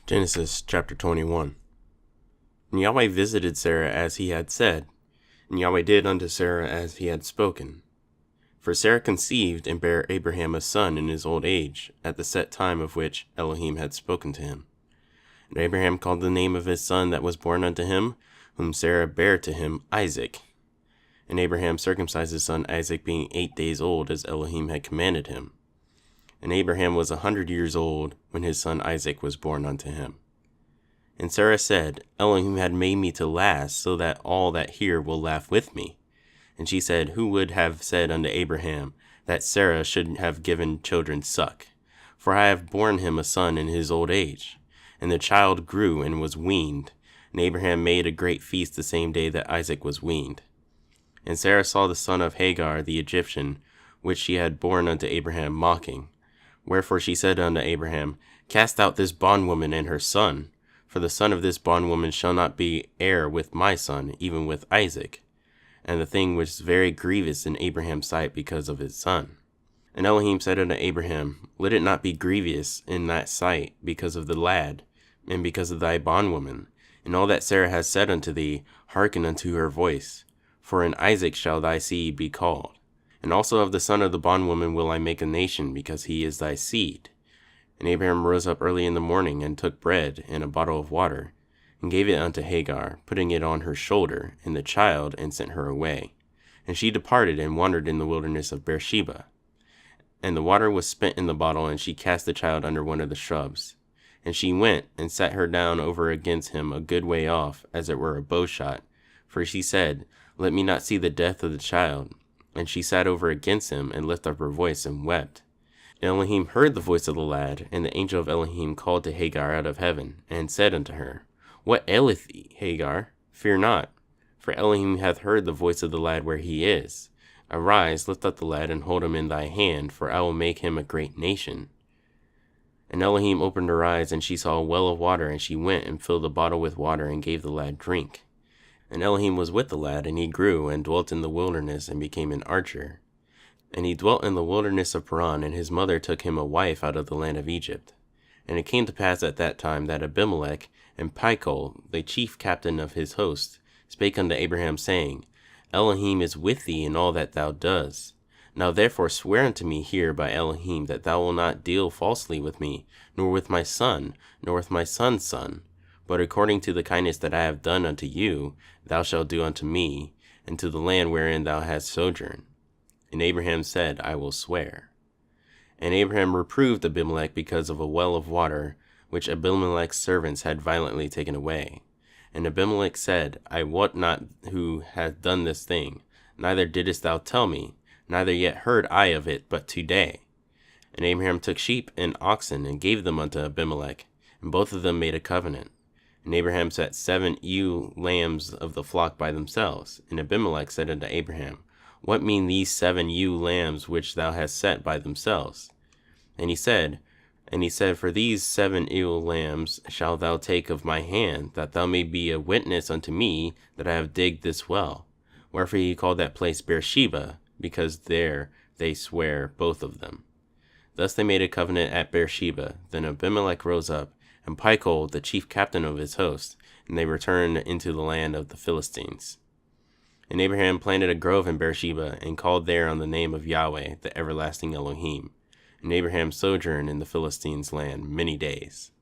Genesis chapter 21. And Yahweh visited Sarah as he had said, and Yahweh did unto Sarah as he had spoken. For Sarah conceived and bare Abraham a son in his old age, at the set time of which Elohim had spoken to him. And Abraham called the name of his son that was born unto him, whom Sarah bare to him, Isaac. And Abraham circumcised his son Isaac, being 8 days old, as Elohim had commanded him. And Abraham was 100 years old when his son Isaac was born unto him. And Sarah said, Elohim had made me to last, so that all that hear will laugh with me. And she said, Who would have said unto Abraham that Sarah should have given children suck? For I have borne him a son in his old age. And the child grew and was weaned. And Abraham made a great feast the same day that Isaac was weaned. And Sarah saw the son of Hagar the Egyptian, which she had borne unto Abraham, mocking. Wherefore she said unto Abraham, Cast out this bondwoman and her son, for the son of this bondwoman shall not be heir with my son, even with Isaac. And the thing was very grievous in Abraham's sight because of his son. And Elohim said unto Abraham, Let it not be grievous in thy sight because of the lad, and because of thy bondwoman. And all that Sarah has said unto thee, hearken unto her voice. For in Isaac shall thy seed be called. And also of the son of the bondwoman will I make a nation, because he is thy seed. And Abraham rose up early in the morning, and took bread and a bottle of water, and gave it unto Hagar, putting it on her shoulder, and the child, and sent her away. And she departed, and wandered in the wilderness of Beersheba. And the water was spent in the bottle, and she cast the child under one of the shrubs. And she went, and sat her down over against him a good way off, as it were a bowshot. For she said, Let me not see the death of the child. And she sat over against him, and lifted up her voice, and wept. And Elohim heard the voice of the lad, and the angel of Elohim called to Hagar out of heaven, and said unto her, What aileth thee, Hagar? Fear not, for Elohim hath heard the voice of the lad where he is. Arise, lift up the lad, and hold him in thy hand, for I will make him a great nation. And Elohim opened her eyes, and she saw a well of water, and she went and filled the bottle with water, and gave the lad drink. And Elohim was with the lad, and he grew, and dwelt in the wilderness, and became an archer. And he dwelt in the wilderness of Paran, and his mother took him a wife out of the land of Egypt. And it came to pass at that time that Abimelech and Phicol, the chief captain of his host, spake unto Abraham, saying, Elohim is with thee in all that thou doest. Now therefore swear unto me here by Elohim that thou wilt not deal falsely with me, nor with my son, nor with my son's son. But according to the kindness that I have done unto you, thou shalt do unto me, and to the land wherein thou hast sojourned. And Abraham said, I will swear. And Abraham reproved Abimelech because of a well of water, which Abimelech's servants had violently taken away. And Abimelech said, I wot not who hath done this thing, neither didst thou tell me, neither yet heard I of it but today. And Abraham took sheep and oxen, and gave them unto Abimelech, and both of them made a covenant. And Abraham set 7 ewe lambs of the flock by themselves. And Abimelech said unto Abraham, What mean these 7 ewe lambs which thou hast set by themselves? And he said, For these 7 ewe lambs shalt thou take of my hand, that thou may be a witness unto me that I have digged this well. Wherefore he called that place Beersheba, because there they swear both of them. Thus they made a covenant at Beersheba. Then Abimelech rose up, and Phicol, the chief captain of his host, and they returned into the land of the Philistines. And Abraham planted a grove in Beersheba, and called there on the name of Yahweh, the everlasting Elohim. And Abraham sojourned in the Philistines' land many days.